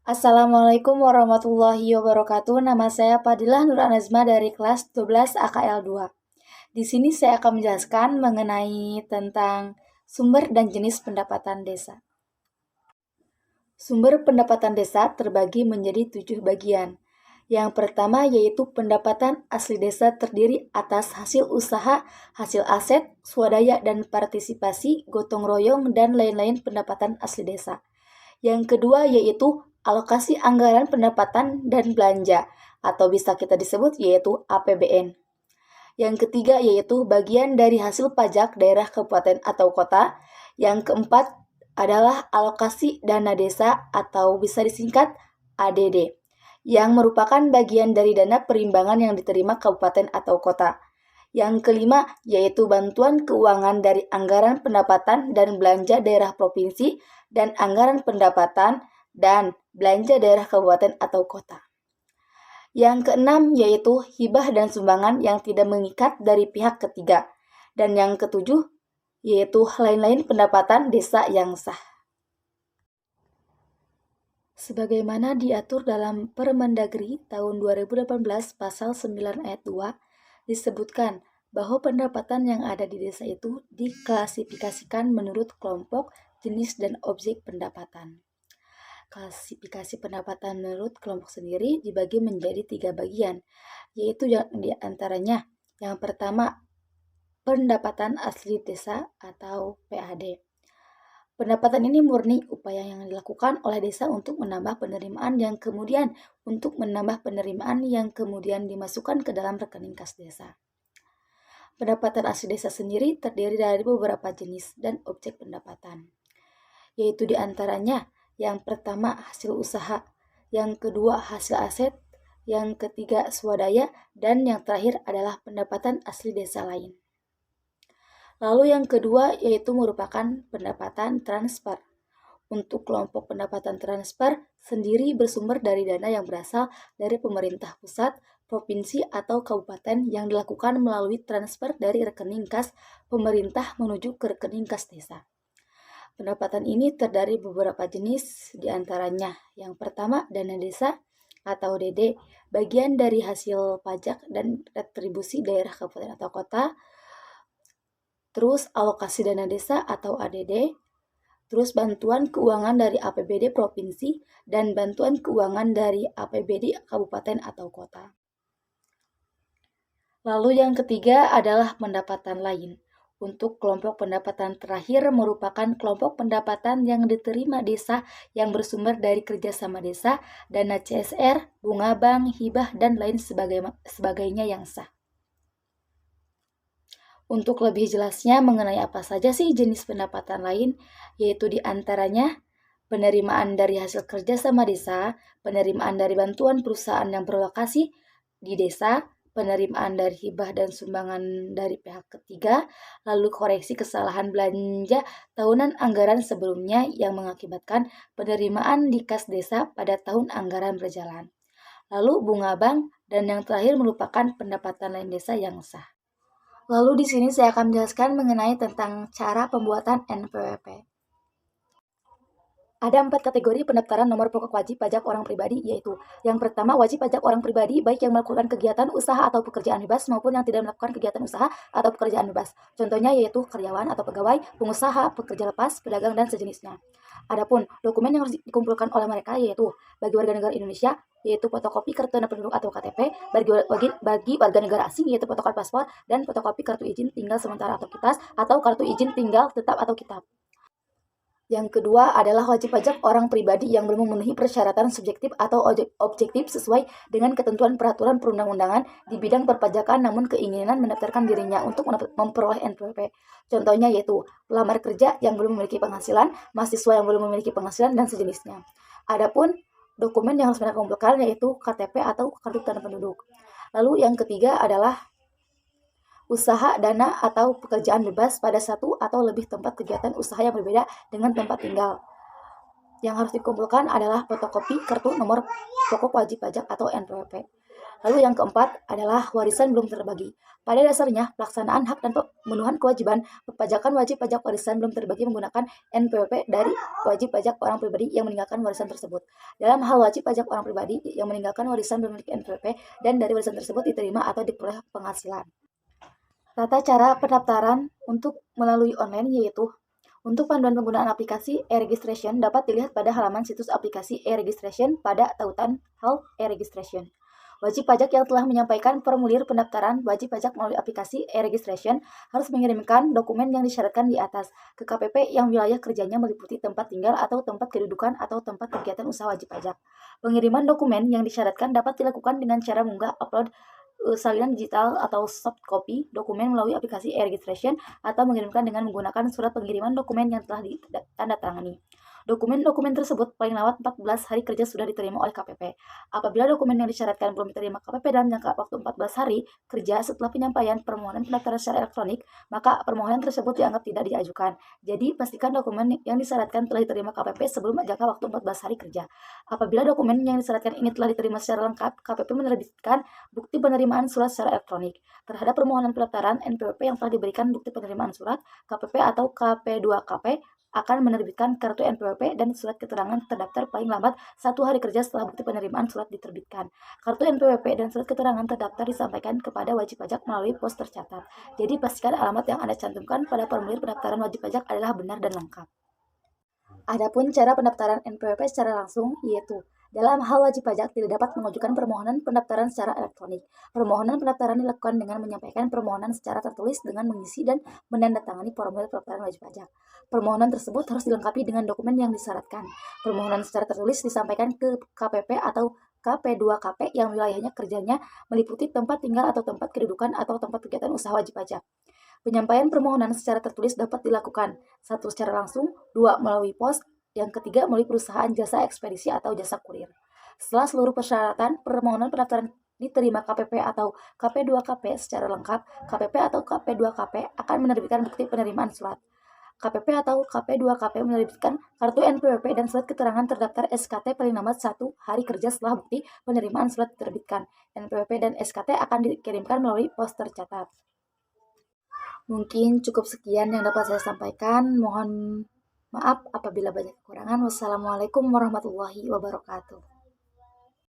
Assalamualaikum warahmatullahi wabarakatuh. Nama saya Fadilah Nur Anazma dari kelas 12 AKL 2. Di sini saya akan menjelaskan mengenai tentang sumber dan jenis pendapatan desa. Sumber pendapatan desa terbagi menjadi 7 bagian. Yang pertama yaitu pendapatan asli desa terdiri atas hasil usaha, hasil aset, swadaya dan partisipasi, gotong royong, dan lain-lain pendapatan asli desa. Yang kedua yaitu alokasi anggaran pendapatan dan belanja atau bisa kita disebut yaitu APBN. Yang ketiga yaitu bagian dari hasil pajak daerah kabupaten atau kota. Yang keempat adalah alokasi dana desa atau bisa disingkat ADD yang merupakan bagian dari dana perimbangan yang diterima kabupaten atau kota. Yang kelima yaitu bantuan keuangan dari anggaran pendapatan dan belanja daerah provinsi dan anggaran pendapatan dan belanja daerah kabupaten atau kota. Yang keenam yaitu hibah dan sumbangan yang tidak mengikat dari pihak ketiga. Dan yang ketujuh yaitu lain-lain pendapatan desa yang sah. Sebagaimana diatur dalam Permendagri tahun 2018 pasal 9 ayat 2, disebutkan bahwa pendapatan yang ada di desa itu diklasifikasikan menurut kelompok, jenis, dan objek pendapatan. Klasifikasi pendapatan menurut kelompok sendiri dibagi menjadi 3 bagian, yaitu yang diantaranya yang pertama pendapatan asli desa atau PAD. Pendapatan ini murni upaya yang dilakukan oleh desa untuk menambah penerimaan yang kemudian dimasukkan ke dalam rekening kas desa. Pendapatan asli desa sendiri terdiri dari beberapa jenis dan objek pendapatan, yaitu diantaranya yang pertama hasil usaha, yang kedua hasil aset, yang ketiga swadaya, dan yang terakhir adalah pendapatan asli desa lain. Lalu yang kedua yaitu merupakan pendapatan transfer. Untuk kelompok pendapatan transfer sendiri bersumber dari dana yang berasal dari pemerintah pusat, provinsi, atau kabupaten yang dilakukan melalui transfer dari rekening kas pemerintah menuju ke rekening kas desa. Pendapatan ini terdiri beberapa jenis, diantaranya yang pertama dana desa atau DD, bagian dari hasil pajak dan retribusi daerah kabupaten atau kota, terus alokasi dana desa atau ADD, terus bantuan keuangan dari APBD provinsi, dan bantuan keuangan dari APBD kabupaten atau kota. Lalu yang ketiga adalah pendapatan lain. Untuk kelompok pendapatan terakhir merupakan kelompok pendapatan yang diterima desa yang bersumber dari kerjasama desa, dana CSR, bunga bank, hibah, dan lain sebagainya yang sah. Untuk lebih jelasnya mengenai apa saja sih jenis pendapatan lain, yaitu diantaranya penerimaan dari hasil kerjasama desa, penerimaan dari bantuan perusahaan yang berlokasi di desa, penerimaan dari hibah dan sumbangan dari pihak ketiga, lalu koreksi kesalahan belanja tahunan anggaran sebelumnya yang mengakibatkan penerimaan di kas desa pada tahun anggaran berjalan. Lalu bunga bank, dan yang terakhir merupakan pendapatan lain desa yang sah. Lalu di sini saya akan menjelaskan mengenai tentang cara pembuatan NPWP. Ada 4 kategori pendaftaran nomor pokok wajib pajak orang pribadi, yaitu yang pertama wajib pajak orang pribadi baik yang melakukan kegiatan usaha atau pekerjaan bebas maupun yang tidak melakukan kegiatan usaha atau pekerjaan bebas. Contohnya yaitu karyawan atau pegawai, pengusaha, pekerja lepas, pedagang, dan sejenisnya. Adapun dokumen yang harus dikumpulkan oleh mereka yaitu bagi warga negara Indonesia yaitu fotokopi kartu tanda penduduk atau KTP, bagi warga negara asing yaitu fotokopi paspor dan fotokopi kartu izin tinggal sementara atau KITAS atau kartu izin tinggal tetap atau kitab. Yang kedua adalah wajib pajak orang pribadi yang belum memenuhi persyaratan subjektif atau objektif sesuai dengan ketentuan peraturan perundang-undangan di bidang perpajakan namun keinginan mendaftarkan dirinya untuk memperoleh NPWP. Contohnya yaitu pelamar kerja yang belum memiliki penghasilan, mahasiswa yang belum memiliki penghasilan, dan sejenisnya. Adapun dokumen yang harus mereka kumpulkan yaitu KTP atau kartu tanda penduduk. Lalu yang ketiga adalah usaha, dana, atau pekerjaan bebas pada satu atau lebih tempat kegiatan usaha yang berbeda dengan tempat tinggal. Yang harus dikumpulkan adalah fotokopi kartu nomor pokok wajib pajak atau NPWP. Lalu yang keempat adalah warisan belum terbagi. Pada dasarnya, pelaksanaan hak dan pemenuhan kewajiban perpajakan wajib pajak warisan belum terbagi menggunakan NPWP dari wajib pajak orang pribadi yang meninggalkan warisan tersebut. Dalam hal wajib pajak orang pribadi yang meninggalkan warisan belum memiliki NPWP dan dari warisan tersebut diterima atau diperoleh penghasilan. Tata cara pendaftaran untuk melalui online yaitu untuk panduan penggunaan aplikasi e-registration dapat dilihat pada halaman situs aplikasi e-registration pada tautan Help e-registration. Wajib pajak yang telah menyampaikan formulir pendaftaran wajib pajak melalui aplikasi e-registration harus mengirimkan dokumen yang disyaratkan di atas ke KPP yang wilayah kerjanya meliputi tempat tinggal atau tempat kedudukan atau tempat kegiatan usaha wajib pajak. Pengiriman dokumen yang disyaratkan dapat dilakukan dengan cara mengunggah upload salinan digital atau soft copy dokumen melalui aplikasi e-registration atau mengirimkan dengan menggunakan surat pengiriman dokumen yang telah ditandatangani. Dokumen-dokumen tersebut paling lambat 14 hari kerja sudah diterima oleh KPP. Apabila dokumen yang disyaratkan belum diterima KPP dalam jangka waktu 14 hari kerja setelah penyampaian permohonan pendaftaran secara elektronik, maka permohonan tersebut dianggap tidak diajukan. Jadi, pastikan dokumen yang disyaratkan telah diterima KPP sebelum jangka waktu 14 hari kerja. Apabila dokumen yang disyaratkan ini telah diterima secara lengkap, KPP menerbitkan bukti penerimaan surat secara elektronik. Terhadap permohonan pendaftaran NPWP yang telah diberikan bukti penerimaan surat, KPP atau KP2KP akan menerbitkan kartu NPWP dan surat keterangan terdaftar paling lambat 1 hari kerja setelah bukti penerimaan surat diterbitkan. Kartu NPWP dan surat keterangan terdaftar disampaikan kepada wajib pajak melalui pos tercatat. Jadi pastikan alamat yang Anda cantumkan pada formulir pendaftaran wajib pajak adalah benar dan lengkap. Adapun cara pendaftaran NPWP secara langsung yaitu dalam hal wajib pajak tidak dapat mengajukan permohonan pendaftaran secara elektronik. Permohonan pendaftaran dilakukan dengan menyampaikan permohonan secara tertulis dengan mengisi dan menandatangani formulir pendaftaran wajib pajak. Permohonan tersebut harus dilengkapi dengan dokumen yang disyaratkan. Permohonan secara tertulis disampaikan ke KPP atau KP2KP yang wilayahnya kerjanya meliputi tempat tinggal atau tempat kedudukan atau tempat kegiatan usaha wajib pajak. Penyampaian permohonan secara tertulis dapat dilakukan 1. Secara langsung, 2. Melalui pos, yang ketiga melalui perusahaan jasa ekspedisi atau jasa kurir. Setelah seluruh persyaratan permohonan pendaftaran diterima KPP atau KP2KP secara lengkap, KPP atau KP2KP akan menerbitkan bukti penerimaan surat. KPP atau KP2KP menerbitkan kartu NPWP dan surat keterangan terdaftar SKT paling lambat 1 hari kerja setelah bukti penerimaan surat diterbitkan. NPWP dan SKT akan dikirimkan melalui pos tercatat. Mungkin cukup sekian yang dapat saya sampaikan. Mohon maaf apabila banyak kekurangan. Wassalamualaikum warahmatullahi wabarakatuh.